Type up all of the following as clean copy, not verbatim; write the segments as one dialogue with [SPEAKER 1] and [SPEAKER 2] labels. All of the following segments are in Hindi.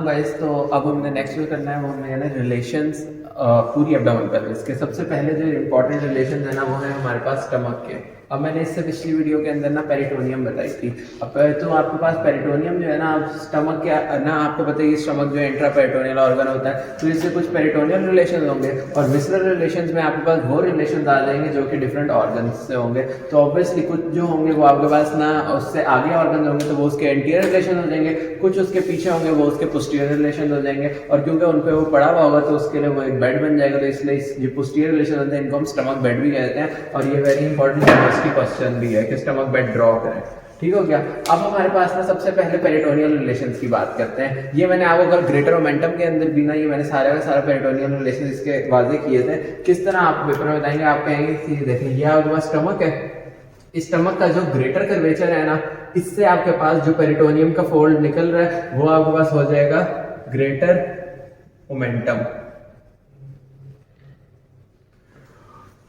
[SPEAKER 1] गाइस तो अब हमने नेक्स्ट जो करना है वो हमें है ना रिलेशंस पूरी एब्डोमेन पेल्विस के। सबसे पहले जो इंपॉर्टेंट रिलेशन है ना वो है हमारे पास स्टमक के। अब मैंने इससे पिछली वीडियो के अंदर ना पेरिटोनियम बताई थी। अब तो आपके पास पेरिटोनियम जो है ना, आप स्टमक के ना आपको पता है स्टमक जो इंट्रा पेरिटोनियल ऑर्गन होता है, तो इससे कुछ पेरिटोनियल रिलेशन होंगे और विसरल रिलेशंस में आपके पास वो रिलेशन आ जाएंगे जो कि डिफरेंट ऑर्गन से होंगे। तो ऑब्वियसली कुछ जो होंगे वो आपके पास ना उससे आगे ऑर्गन होंगे तो वो उसके एंटीरियर रिलेशन हो जाएंगे, कुछ उसके पीछे होंगे वो उसके पोस्टीरियर रिलेशन हो जाएंगे। और क्योंकि उन पे वो पड़ा हुआ होगा तो उसके लिए वो एक बेड बन जाएगा, तो इसलिए ये पोस्टीरियर रिलेशन होते हैं, इनको हम स्टमक बेड भी कहते हैं। और ये वेरी इंपॉर्टेंट यूनिवर्सिटी क्वेश्चन भी है कि स्टमक बेड ड्रॉ करें। ठीक हो गया। अब हमारे पास ना सबसे पहले पेरिटोनियल रिलेशंस की बात करते हैं। ये मैंने आपको कल ग्रेटर मोमेंटम के अंदर भी ना ये मैंने सारे का सारा पेरिटोनियल रिलेशन इसके वाजे किए थे। किस तरह आप पेपर में बताएंगे, आप कहेंगे कि देखें ये आपके पास स्टमक है, इस स्टमक का जो ग्रेटर कर्वेचर है ना, इससे आपके पास जो पेरिटोनियम का फोल्ड निकल रहा है वो आपके पास हो जाएगा ग्रेटर मोमेंटम।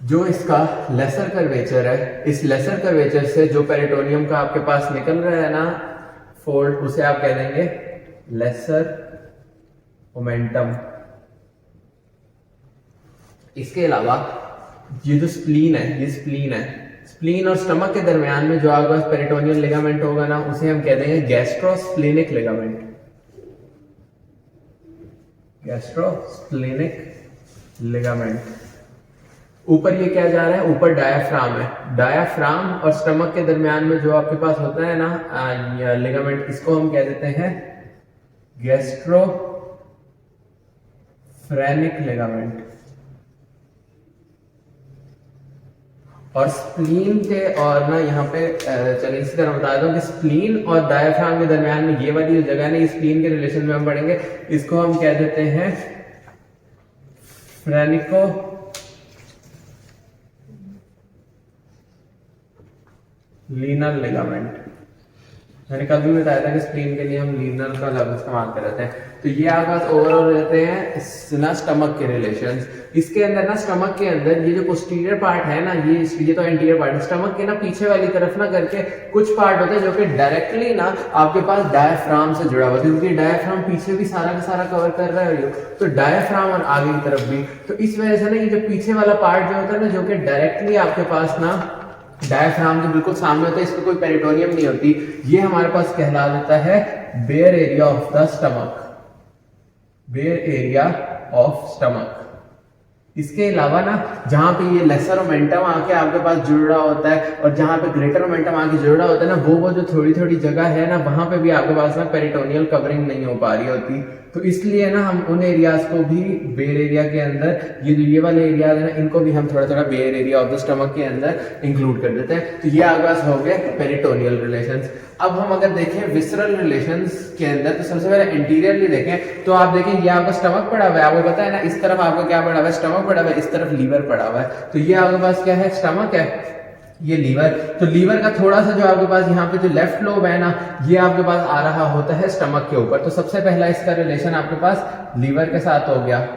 [SPEAKER 1] जो इसका लेसर कर्वेचर है, इस लेसर कर्वेचर से जो पेरिटोनियम का आपके पास निकल रहा है ना फोल्ड, उसे आप कह देंगे लेसर मोमेंटम। इसके अलावा ये जो स्प्लीन है, ये स्प्लीन है, स्प्लीन और स्टमक के दरमियान में जो आपके पास पेरिटोनियल लिगामेंट होगा ना उसे हम कह देंगे गैस्ट्रोस्प्लेनिक लिगामेंट। Gastrosplenic ligament. ऊपर ये क्या जा रहा है, ऊपर डायाफ्राम है। डायाफ्राम और स्टमक के दरमियान में जो आपके पास होता है ना लिगामेंट, इसको हम कह देते हैं गैस्ट्रोफ्रेनिक लिगामेंट। और स्प्लीन के और ना यहाँ पे चलिए इसी तरह बता दूं कि स्प्लीन और डायाफ्राम के दरमियान में ये वाली जो जगह है ना, स्प्लीन के रिलेशन में हम पढ़ेंगे, इसको हम कह देते हैं फ्रेनिको लीनर लिगामेंट। मैंने कल भी बताया था कि स्प्लीन के लिए हम लीनर का लफ्ज इस्तेमाल कर रहे हैं। तो ये आपके पास ओवरऑल रहते हैं ना स्टमक के रिलेशंस। इसके अंदर ना स्टमक के अंदर ये जो पोस्टीरियर पार्ट है ना, ये तो एंटीरियर पार्ट है। स्टमक के ना पीछे वाली तरफ ना करके कुछ पार्ट होता है जो कि डायरेक्टली ना आपके पास डायाफ्राम से जुड़ा हुआ है, क्योंकि डायाफ्राम पीछे भी सारा का सारा कवर कर रहा है तो डायाफ्राम और आगे की तरफ भी। तो इस वजह से ना ये जो पीछे वाला पार्ट जो होता है ना, जो कि डायरेक्टली आपके पास ना डायाफ्राम के बिल्कुल सामने होता है, इस पर कोई पेरिटोनियम नहीं होती, ये हमारे पास कहला देता है bare area of the stomach. Bare area of stomach. इसके अलावा ना जहां पे ये लेसर मोमेंटम आके आपके पास जुड़ रहा होता है और जहां पे ग्रेटर मोमेंटम आके जुड़ रहा होता है ना, वो जो थोड़ी थोड़ी जगह है ना, वहां पे भी आपके पास ना पेरिटोनियल कवरिंग नहीं हो पा रही होती। तो इसलिए ना हम उन एरियाज को भी बेयर एरिया के अंदर, ये वाले एरियाज है ना, इनको भी हम थोड़ा थोड़ा bare area of the stomach के अंदर इंक्लूड कर देते हैं। तो ये आपके पास हो गए पेरिटोनियल रिलेशंस। अब हम अगर देखें विसरल रिलेशंस के अंदर, तो सबसे पहले इंटीरियरली देखें तो आप देखें ये आपका स्टमक पड़ा हुआ है, आपको पता है ना, इस तरफ आपका क्या पड़ा हुआ है, स्टमक पड़ा हुआ है, इस तरफ लीवर पड़ा हुआ है। तो ये आपके पास क्या है, स्टमक है, ये लीवर। तो लीवर का थोड़ा सा जो आपके पास यहाँ पे जो लेफ्ट लोब है ना, ये आपके पास आ रहा होता है स्टमक के ऊपर। तो सबसे पहला इसका रिलेशन आपके पास लीवर के साथ हो गया।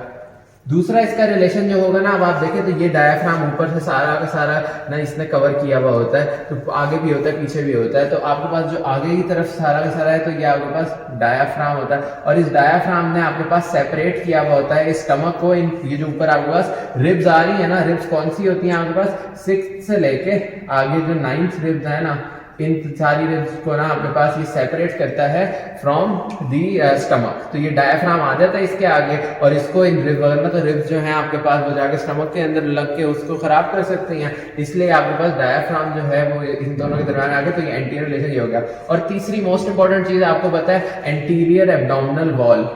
[SPEAKER 1] दूसरा इसका रिलेशन जो होगा ना, अब आप देखें तो ये डायाफ्राम ऊपर से सारा का सारा ना इसने कवर किया हुआ होता है, तो आगे भी होता है पीछे भी होता है। तो आपके पास जो आगे की तरफ सारा का सारा है तो ये आपके पास डायाफ्राम होता है, और इस डायाफ्राम ने आपके पास सेपरेट किया हुआ होता है इस स्टमक को। ये जो ऊपर आपके पास रिब्स आ रही है ना, रिब्स कौन सी होती है आपके पास, 6th से लेके आगे जो 9th रिब्स है ना, इन सारी रिब्स को ना आपके पास ये सेपरेट करता है फ्रॉम दी स्टमक। तो ये डायाफ्राम आ जाता है इसके आगे, और इसको इन रिब वगैरह तो रिब्स जो है आपके पास वो जाके स्टमक के अंदर लग के उसको खराब कर सकती हैं, इसलिए आपके पास डायाफ्राम जो है वो इन दोनों के दरमियान आ गया। तो ये एंटीरियर रिलेशन ये हो गया। और तीसरी मोस्ट इंपॉर्टेंट चीज आपको पता है, anterior abdominal wall.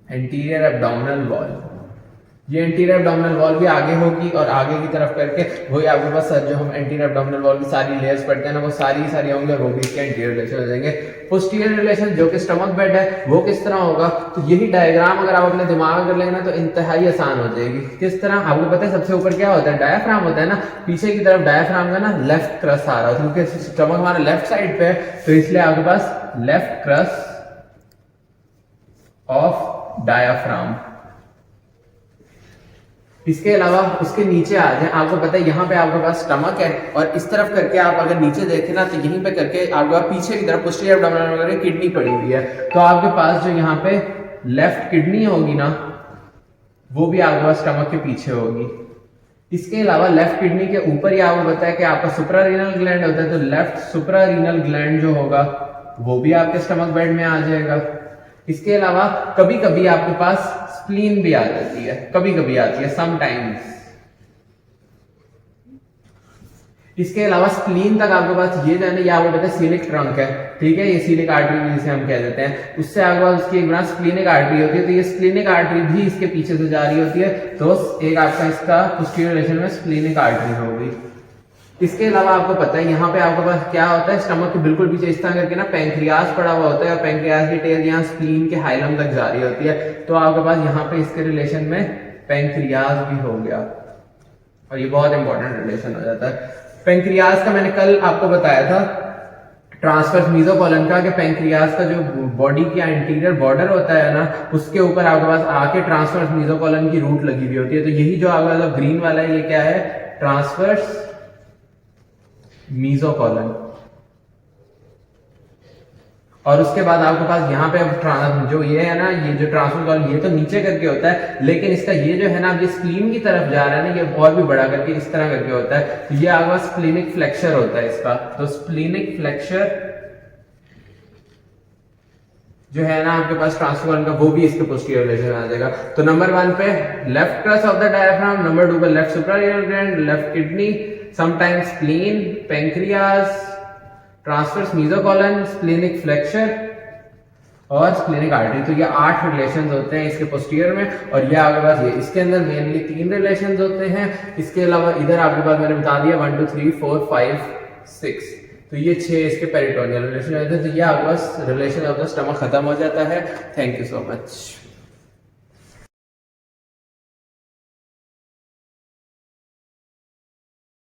[SPEAKER 1] Anterior abdominal wall, ये एंटीरियर एब्डोमिनल वॉल भी आगे होगी और आगे की तरफ करके वही आपके पास जो हम एंटीरियर एब्डोमिनल वॉल की सारी लेयर्स पढ़ते हैं ना, वो सारी होंगे, वो भी इसके एंटीरियर रिलेशन हो जाएंगे। पोस्टीरियर रिलेशन जो कि स्टमक बेड है, वो किस तरह होगा, तो यही डायग्राम अगर आप अपने दिमाग में कर लेंगे ना तो इंतहाई आसान हो जाएगी। किस तरह, आपको पता है सबसे ऊपर क्या होता है, डायाफ्राम होता है ना, पीछे की तरफ डायाफ्राम का ना लेफ्ट क्रस आ रहा है, क्योंकि स्टमक हमारा लेफ्ट साइड पे है, तो इसलिए आपके पास लेफ्ट क्रस ऑफ डायाफ्राम। इसके अलावा उसके नीचे आ जाए, आपको पता है यहाँ पे आपके पास स्टमक है और इस तरफ करके आप अगर नीचे देखें ना तो यहीं पे करके आपके पास पीछे की तरफ पोस्टीरियर एब्डोमिनल वगैरह किडनी पड़ी हुई है। तो आपके पास जो यहाँ पे लेफ्ट किडनी होगी ना वो भी आपके पास स्टमक के पीछे होगी। इसके अलावा लेफ्ट किडनी के ऊपर ही आपको बताया कि आपका सुप्रारीनल ग्लैंड होता है, तो लेफ्ट सुप्रारीनल ग्लैंड जो होगा वो भी आपके स्टमक बेड में आ जाएगा। इसके अलावा कभी कभी आपके पास स्प्लीन भी आ जाती है, कभी कभी आती है, समटाइम्स। इसके अलावा स्प्लीन तक आपके पास ये जाने, ये आपको पता है सीलिक ट्रंक है, ठीक है, ये सीलिक आर्टरी भी जिसे हम कह देते हैं, उससे आपके पास उसकी एक स्प्लीनिक आर्टरी होती है, तो ये स्प्लीनिक आर्टरी भी इसके पीछे से जा रही होती है, तो एक आपका इसका पोस्टीरियर रिलेशन में स्प्लीनिक आर्टरी होगी। इसके अलावा आपको पता है यहाँ पे आपके पास क्या होता है, स्टमक के बिल्कुल पीछे इस तरह करके ना पैंक्रियाज पड़ा हुआ होता है और पैंक्रियाज की टेल यहाँ स्प्लीन के हाइलम तक जा रही होती है, तो आपके पास यहाँ पे इसके रिलेशन में पैंक्रियाज भी हो गया और ये बहुत इंपॉर्टेंट रिलेशन हो जाता है। पैंक्रियाज का मैंने कल आपको बताया था ट्रांसवर्स मीजोकोलन का, कि पैंक्रियाज का जो बॉडी की एंटीरियर बॉर्डर होता है ना उसके ऊपर आपके पास आके ट्रांसवर्स मीजोकोलन की रूट लगी हुई होती है, तो यही जो आपका मतलब ग्रीन वाला है ये क्या है, ट्रांसवर्स मीजोकोलन। और उसके बाद आपके पास यहाँ पे जो ये है ना, ये जो ट्रांसवर्स कॉलम ये तो नीचे करके होता है, लेकिन इसका ये जो है ना ये स्प्लीन की तरफ जा रहा है ना, ये और भी बड़ा करके इस तरह करके होता है, तो ये आपके पास स्प्लीनिक फ्लेक्चर होता है इसका। तो स्प्लीनिक फ्लेक्चर जो है ना आपके पास ट्रांसफॉर्म का, वो भी इसके पोस्टीरियर रिलेशन आ जाएगा। तो नंबर 1 पे left crust of the diaphragm, number 2 पे left suprarenal gland, left kidney, sometimes spleen, pancreas, transverse mesocolon, splenic flexure और स्प्लीनिक आर्टरी। तो ये 8 रिलेशंस होते हैं इसके पोस्टीरियर में, और ये आपके पास ये इसके अंदर मेनली 3 रिलेशंस होते हैं। इसके अलावा इधर आपके पास मैंने बता दिया 1 2 3 4 5 6, तो ये 6 इसके पेरिटोनियल रिलेशन होते हैं। तो ये आपके पास रिलेशन ऑफ द स्टमक खत्म हो जाता है। Thank you so much.